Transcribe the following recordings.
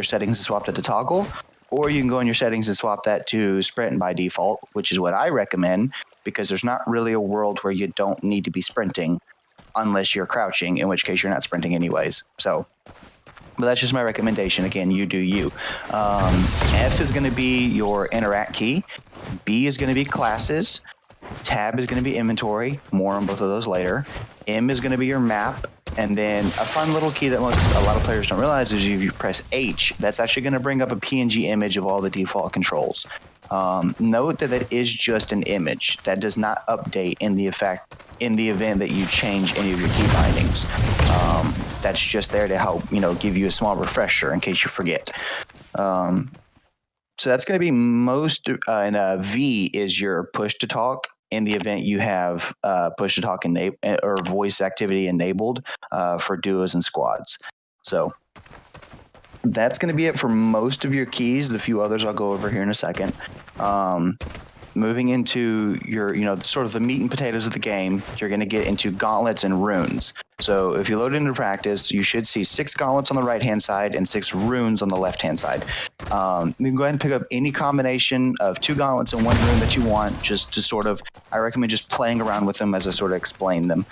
your settings and swap that to toggle, or you can go in your settings and swap that to sprint by default, which is what I recommend, because there's not really a world where you don't need to be sprinting unless you're crouching, in which case you're not sprinting anyways. So, but that's just my recommendation. Again, you do you. F is going to be your interact key. B is going to be classes. Tab is going to be inventory. More on both of those later. M is going to be your map. And then a fun little key that a lot of players don't realize is if you press H, that's actually going to bring up a PNG image of all the default controls. Note that that is just an image. That does not update in the event that you change any of your key bindings. That's just there to help, give you a small refresher in case you forget. So that's going to be most, and V is your push to talk in the event you have push to talk or voice activity enabled for duos and squads. So that's going to be it for most of your keys. The few others I'll go over here in a second. Moving into your, sort of the meat and potatoes of the game, you're going to get into gauntlets and runes. So if you load into practice, you should see 6 gauntlets on the right-hand side and 6 runes on the left-hand side. You can go ahead and pick up any combination of 2 gauntlets and 1 rune that you want, just to sort of, I recommend just playing around with them as I sort of explain them.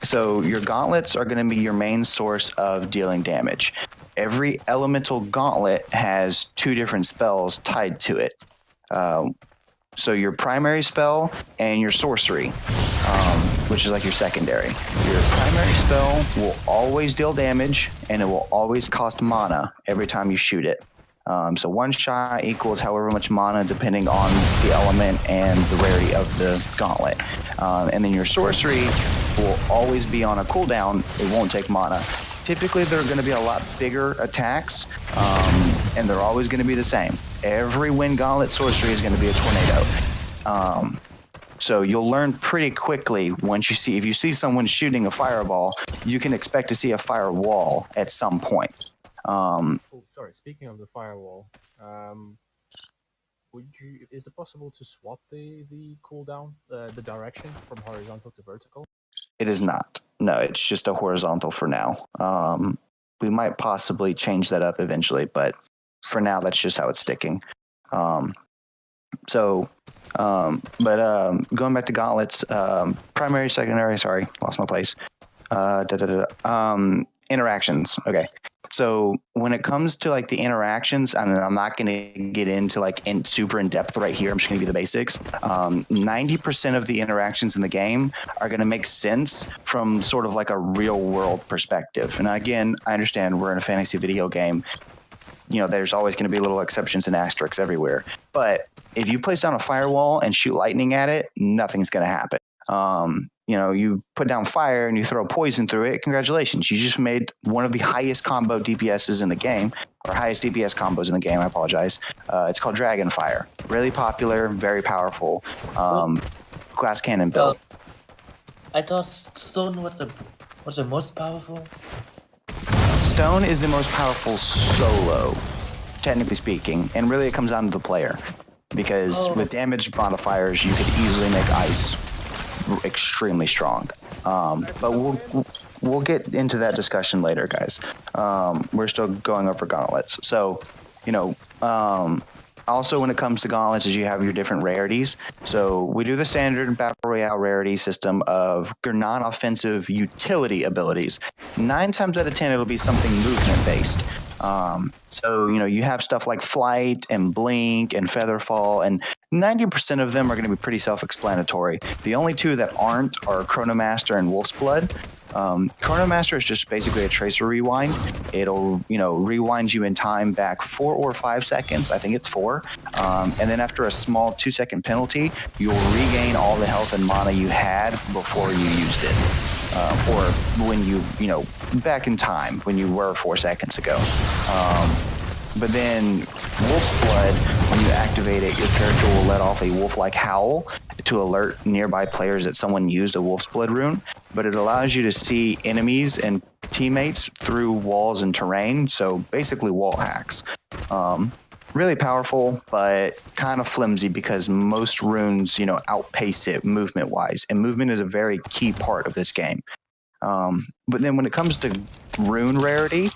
So your gauntlets are going to be your main source of dealing damage. Every elemental gauntlet has 2 different spells tied to it. So your primary spell and your sorcery, which is like your secondary. Your primary spell will always deal damage, and it will always cost mana every time you shoot it. So 1 shot equals however much mana depending on the element and the rarity of the gauntlet. And then your sorcery will always be on a cooldown. It won't take mana. Typically, they're going to be a lot bigger attacks, and they're always going to be the same. Every wind gauntlet sorcery is going to be a tornado. So you'll learn pretty quickly if you see someone shooting a fireball, you can expect to see a firewall at some point. Sorry, speaking of the firewall, is it possible to swap the cooldown, the direction from horizontal to vertical? It is not. No, it's just a horizontal for now. We might possibly change that up eventually, but for now, that's just how it's sticking. But going back to gauntlets, primary, secondary, sorry, lost my place. Interactions. Okay. So when it comes to like the interactions, I'm not going to get into super in depth right here. I'm just going to give you the basics. 90% of the interactions in the game are going to make sense from sort of like a real world perspective. And again, I understand we're in a fantasy video game. There's always going to be little exceptions and asterisks everywhere. But if you place down a firewall and shoot lightning at it, nothing's going to happen. You put down fire and you throw poison through it, congratulations. You just made one of the highest combo DPSs in the game, or highest DPS combos in the game, I apologize. It's called Dragon Fire. Really popular, very powerful. Glass cannon build. I thought stone was the most powerful. Stone is the most powerful solo, technically speaking, and really it comes down to the player. Because with damage modifiers, you could easily make ice extremely strong. But we'll get into that discussion later, guys. We're still going over gauntlets. So, also when it comes to gauntlets is you have your different rarities. So we do the standard battle royale rarity system of your non-offensive utility abilities. 9 times out of 10, it'll be something movement based. So, you have stuff like flight and blink and featherfall, and 90% of them are going to be pretty self-explanatory. The only 2 that aren't are Chronomaster and Wolf's Blood. Chronomaster is just basically a tracer rewind. It'll, rewind you in time back 4 or 5 seconds. I think it's 4. And then after a small 2-second penalty, you'll regain all the health and mana you had before you used it. Or when you, back in time, when you were 4 seconds ago. But then Wolf's Blood, when you activate it, your character will let off a wolf-like howl to alert nearby players that someone used a Wolf's Blood rune. But it allows you to see enemies and teammates through walls and terrain, so basically wall hacks. Really powerful, but kind of flimsy because most runes, outpace it movement-wise. And movement is a very key part of this game. But then when it comes to rune rarity,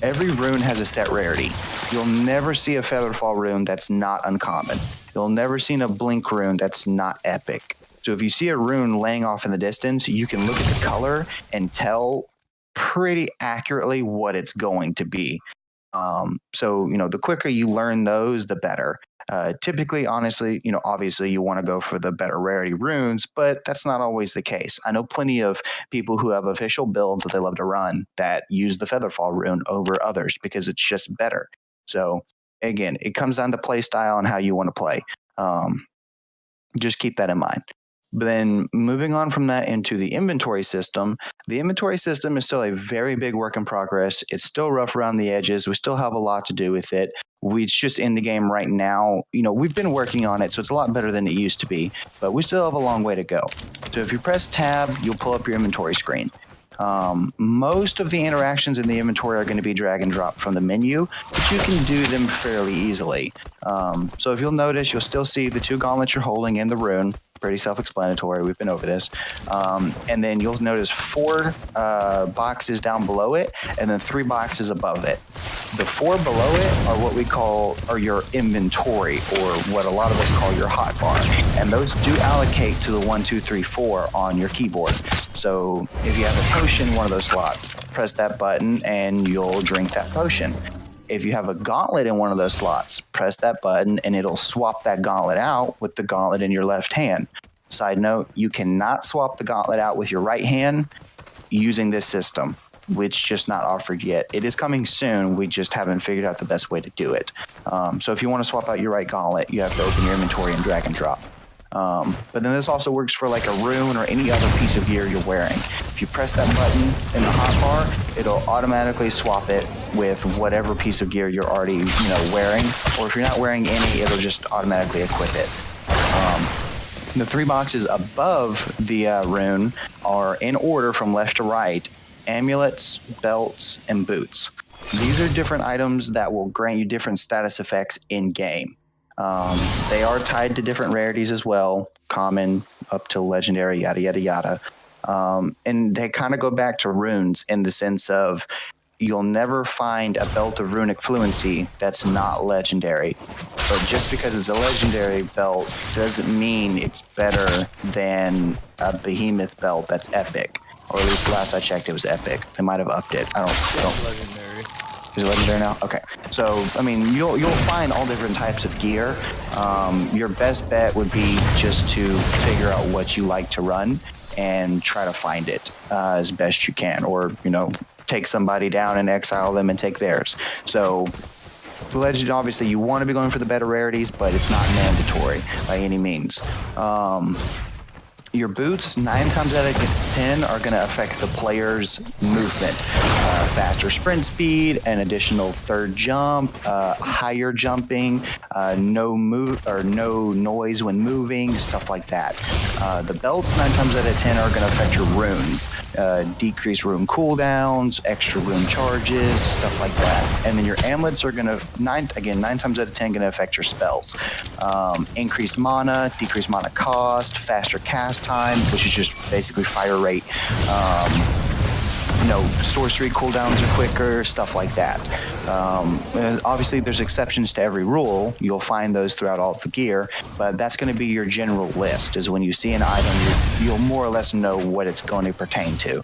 every rune has a set rarity. You'll never see a Featherfall rune that's not uncommon. You'll never see a Blink rune that's not epic. So if you see a rune laying off in the distance, you can look at the color and tell pretty accurately what it's going to be. So, the quicker you learn those, the better. Typically, honestly, obviously you want to go for the better rarity runes, but that's not always the case. I know plenty of people who have official builds that they love to run that use the Featherfall rune over others because it's just better. So again, it comes down to play style and how you want to play. Just keep that in mind. But then moving on from that into the inventory system is still a very big work in progress. It's still rough around the edges. We still have a lot to do with it. It's just in the game right now. We've been working on it, so it's a lot better than it used to be, but we still have a long way to go. So if you press tab, you'll pull up your inventory screen. Most of the interactions in the inventory are going to be drag and drop from the menu, but you can do them fairly easily. So if you'll notice, you'll still see the 2 gauntlets you're holding in the rune. Pretty self-explanatory. We've been over this. And then you'll notice 4 boxes down below it, and then 3 boxes above it. The 4 below it are what we call your inventory, or what a lot of us call your hotbar. And those do allocate to the 1, 2, 3, 4 on your keyboard. So if you have a potion in one of those slots, press that button and you'll drink that potion. If you have a gauntlet in one of those slots, press that button and it'll swap that gauntlet out with the gauntlet in your left hand. Side note, you cannot swap the gauntlet out with your right hand using this system, which just not offered yet. It is coming soon. We just haven't figured out the best way to do it. So if you want to swap out your right gauntlet, you have to open your inventory and drag and drop. But then this also works for like a rune or any other piece of gear you're wearing. If you press that button in the hotbar, it'll automatically swap it with whatever piece of gear you're already wearing. Or if you're not wearing any, it'll just automatically equip it. The 3 boxes above the rune are in order from left to right: amulets, belts, and boots. These are different items that will grant you different status effects in game. They are tied to different rarities as well, common up to legendary, yada, yada, yada. And they kind of go back to runes in the sense of you'll never find a belt of runic fluency that's not legendary. But just because it's a legendary belt doesn't mean it's better than a behemoth belt that's epic. Or at least last I checked, it was epic. They might have upped it. I don't. Legendary. Is it legendary now? Okay. So, you'll find all different types of gear. Your best bet would be just to figure out what you like to run and try to find it as best you can. Or, take somebody down and exile them and take theirs. So, the legend, obviously, you want to be going for the better rarities, but it's not mandatory by any means. Your boots, 9 times out of 10, are going to affect the player's movement. Faster sprint speed, an additional 3rd jump, higher jumping, no noise when moving, stuff like that. The belts, 9 times out of 10, are going to affect your runes. Decrease rune cooldowns, extra rune charges, stuff like that. And then your amulets are going to, 9 times out of 10, going to affect your spells. Increased mana, decreased mana cost, faster cast time, which is just basically fire rate. Sorcery cooldowns are quicker, stuff like that. Obviously, there's exceptions to every rule. You'll find those throughout all of the gear, but that's going to be your general list. Is when you see an item, you'll more or less know what it's going to pertain to.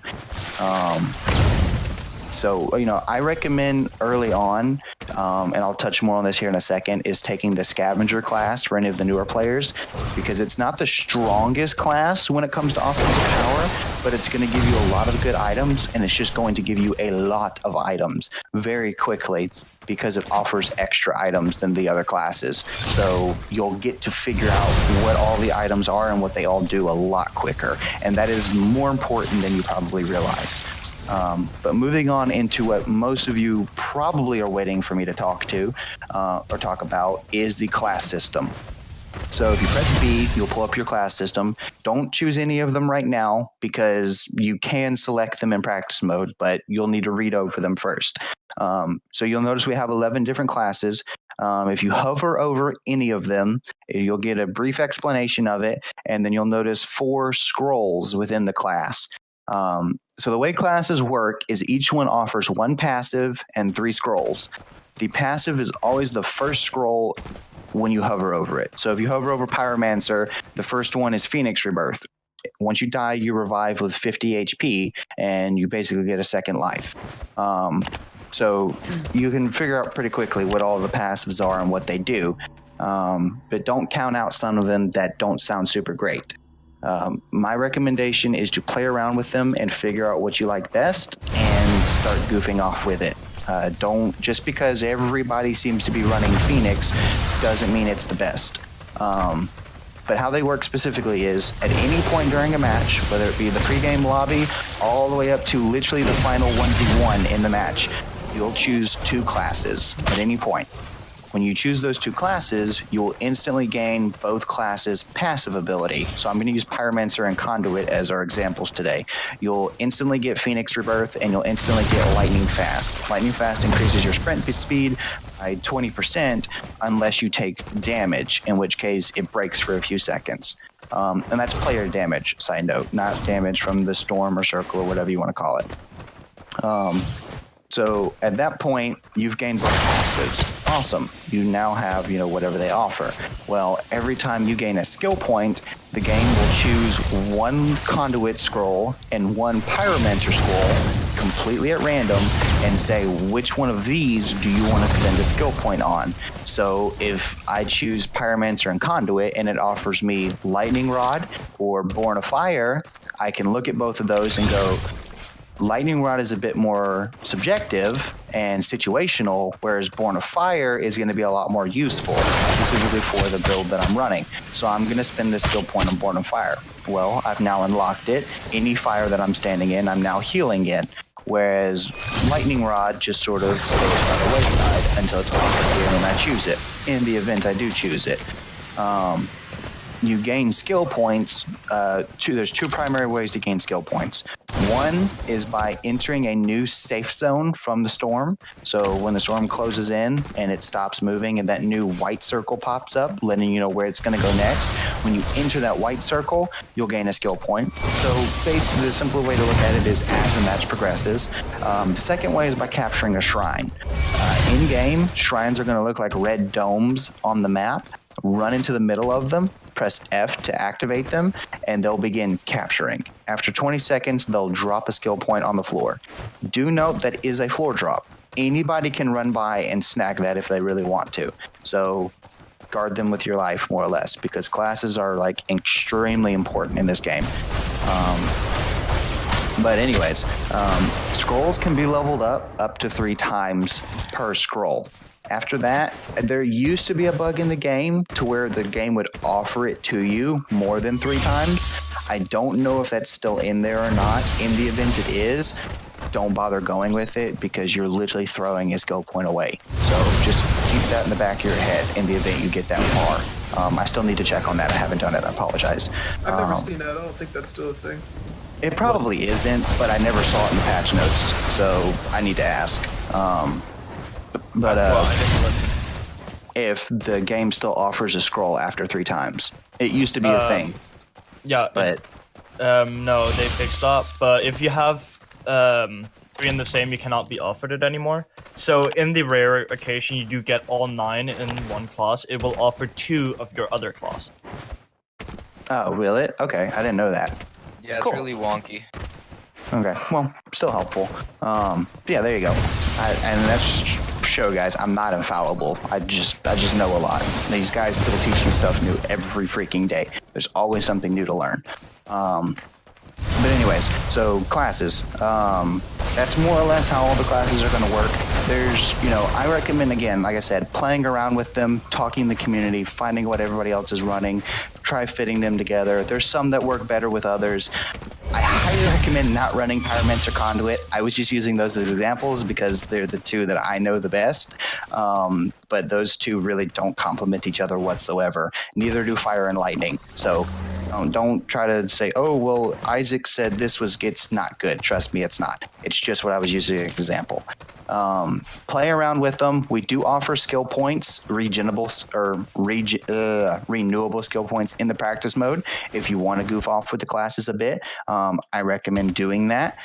So, I recommend early on, and I'll touch more on this here in a second, is taking the scavenger class for any of the newer players, because it's not the strongest class when it comes to offensive power, but it's going to give you a lot of good items, and it's just going to give you a lot of items very quickly because it offers extra items than the other classes. So you'll get to figure out what all the items are and what they all do a lot quicker, and that is more important than you probably realize. But moving on into what most of you probably are waiting for me to talk about is the class system. So if you press B, you'll pull up your class system. Don't choose any of them right now because you can select them in practice mode, but you'll need to read over them first. So you'll notice we have 11 different classes. If you hover over any of them, you'll get a brief explanation of it, and then you'll notice 4 scrolls within the class. So the way classes work is each one offers 1 passive and 3 scrolls. The passive is always the first scroll when you hover over it. So if you hover over Pyromancer, the first one is Phoenix Rebirth. Once you die, you revive with 50 HP, and you basically get a second life. So you can figure out pretty quickly what all the passives are and what they do. But don't count out some of them that don't sound super great. My recommendation is to play around with them and figure out what you like best and start goofing off with it. Don't just because everybody seems to be running Phoenix doesn't mean it's the best. But how they work specifically is at any point during a match, whether it be the pregame lobby all the way up to literally the final 1v1 in the match, you'll choose 2 classes at any point. When you choose those 2 classes, you will instantly gain both classes' passive ability. So I'm going to use Pyromancer and Conduit as our examples today. You'll instantly get Phoenix Rebirth, and you'll instantly get Lightning Fast. Lightning Fast increases your sprint speed by 20% unless you take damage, in which case it breaks for a few seconds. And that's player damage, side note, not damage from the storm or circle or whatever you want to call it. So at that point, you've gained both passives. Awesome. You now have, whatever they offer. Well, every time you gain a skill point, the game will choose 1 Conduit scroll and 1 Pyromancer scroll completely at random and say, which one of these do you want to spend a skill point on? So if I choose Pyromancer and Conduit and it offers me Lightning Rod or Born of Fire, I can look at both of those and go, Lightning Rod is a bit more subjective and situational, whereas Born of Fire is going to be a lot more useful, specifically for the build that I'm running. So I'm going to spend this skill point on Born of Fire. Well, I've now unlocked it. Any fire that I'm standing in, I'm now healing in, whereas Lightning Rod just sort of goes by the wayside until it's offered here and I choose it, in the event I do choose it. You gain skill points. There's 2 primary ways to gain skill points. One is by entering a new safe zone from the storm. So when the storm closes in and it stops moving and that new white circle pops up, letting you know where it's going to go next, when you enter that white circle, you'll gain a skill point. So basically, the simpler way to look at it is as the match progresses. The second way is by capturing a shrine. In-game, shrines are going to look like red domes on the map. Run into the middle of them, press F to activate them, and they'll begin capturing. After 20 seconds, they'll drop a skill point on the floor. Do note that is a floor drop. Anybody can run by and snag that if they really want to. So guard them with your life, more or less, because classes are extremely important in this game. But anyways, scrolls can be leveled up to 3 times per scroll. After that, there used to be a bug in the game to where the game would offer it to you more than 3 times. I don't know if that's still in there or not. In the event it is, don't bother going with it because you're literally throwing a skill point away. So just keep that in the back of your head in the event you get that far. I still need to check on that. I haven't done it. I apologize. I've never seen that. I don't think that's still a thing. It probably isn't, but I never saw it in the patch notes, so I need to ask. But if the game still offers a scroll after 3 times, it used to be a thing. Yeah, but no, they fixed that. But if you have 3 in the same, you cannot be offered it anymore. So in the rare occasion you do get all 9 in one class, it will offer 2 of your other class. Oh, will it? Okay, I didn't know that. Yeah, it's Cool. really wonky. Okay, well, still helpful. Yeah, there you go. And that's show, guys. I'm not infallible. I just know a lot. These guys still teach me stuff new every freaking day. There's always something new to learn. But anyways, so classes. That's more or less how all the classes are going to work. There's, I recommend, again, like I said, playing around with them, talking to the community, finding what everybody else is running, try fitting them together. There's some that work better with others. I highly recommend not running Pyromancer Conduit. I was just using those as examples because they're the 2 that I know the best. But those 2 really don't complement each other whatsoever. Neither do Fire and Lightning. So Don't try to say, oh, well, Isaac said this it's not good. Trust me, it's not. It's just what I was using as an example. Play around with them. We do offer skill points, renewable skill points in the practice mode. If you want to goof off with the classes a bit, I recommend doing that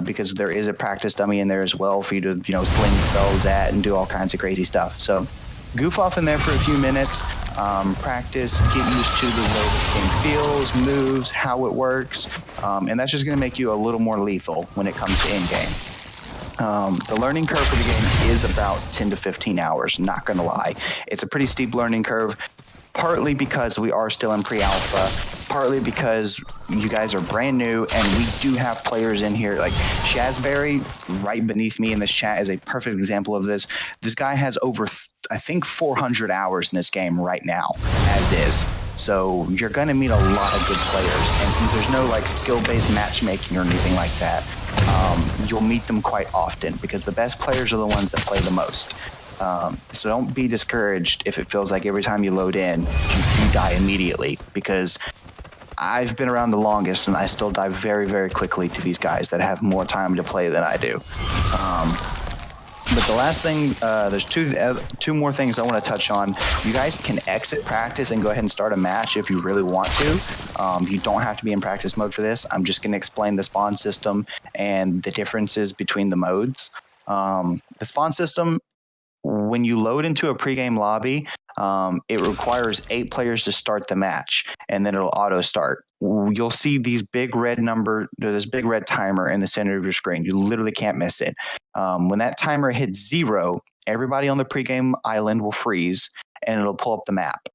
because there is a practice dummy in there as well for you to, sling spells at and do all kinds of crazy stuff. So goof off in there for a few minutes, practice, get used to the way the game feels, moves, how it works, and that's just going to make you a little more lethal when it comes to in-game. The learning curve for the game is about 10 to 15 hours, not going to lie. It's a pretty steep learning curve, partly because we are still in pre-alpha, partly because you guys are brand new, and we do have players in here. Like Shazberry, right beneath me in this chat, is a perfect example of this. This guy has over, I think, 400 hours in this game right now, as is. So you're going to meet a lot of good players. And since there's no skill-based matchmaking or anything like that, you'll meet them quite often because the best players are the ones that play the most. So don't be discouraged if it feels like every time you load in, you die immediately, because I've been around the longest and I still die very, very quickly to these guys that have more time to play than I do. But the last thing, there's two more things I want to touch on. You guys can exit practice and go ahead and start a match if you really want to. You don't have to be in practice mode for this. I'm just going to explain the spawn system and the differences between the modes. The spawn system, when you load into a pregame lobby, it requires 8 players to start the match, and then it'll auto start. You'll see this big red timer in the center of your screen. You literally can't miss it. When that timer hits 0, everybody on the pregame island will freeze, and it'll pull up the map.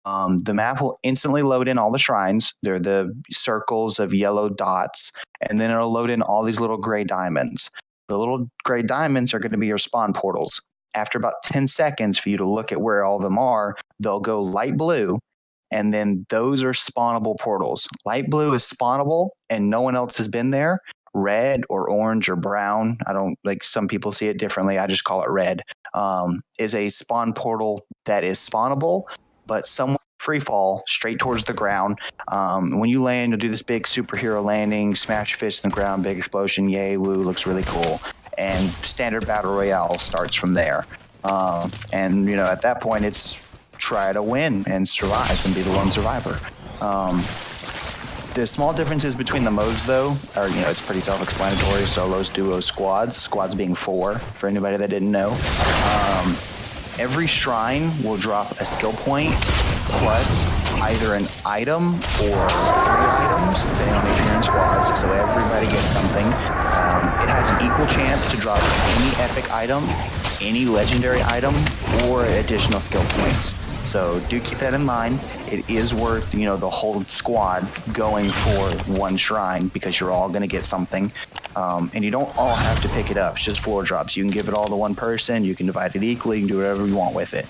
The map will instantly load in all the shrines. They're the circles of yellow dots, and then it'll load in all these little gray diamonds. The little gray diamonds are going to be your spawn portals. After about 10 seconds for you to look at where all of them are, they'll go light blue, and then those are spawnable portals. Light blue is spawnable, and no one else has been there. Red or orange or brown, some people see it differently, I just call it red, is a spawn portal that is spawnable, but somewhat free fall straight towards the ground. When you land, you'll do this big superhero landing, smash your fist in the ground, big explosion, yay, woo, looks really cool. And standard battle royale starts from there. And at that point, it's try to win and survive and be the lone survivor. The small differences between the modes, though, are, it's pretty self-explanatory. Solos, duos, squads. Squads being 4, for anybody that didn't know. Every shrine will drop a skill point plus either an item or 3 items, depending on if you're in squads. So everybody gets something. It has an equal chance to drop any epic item, any legendary item, or additional skill points. So do keep that in mind. It is worth, the whole squad going for one shrine because you're all going to get something. And you don't all have to pick it up. It's just floor drops. You can give it all to one person. You can divide it equally. You can do whatever you want with it.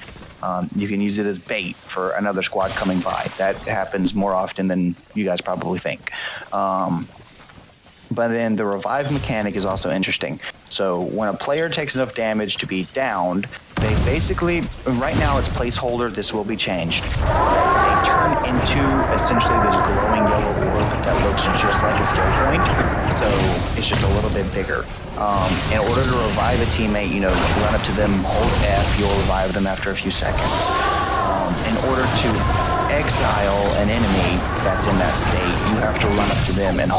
You can use it as bait for another squad coming by. That happens more often than you guys probably think. But then the revive mechanic is also interesting. So when a player takes enough damage to be downed, they basically, right now it's placeholder, this will be changed. They turn into essentially this glowing yellow orb that looks just like a skill point. So it's just a little bit bigger. In order to revive a teammate, run up to them, hold F, you'll revive them after a few seconds. In order to exile an enemy that's in that state, you have to run up to them and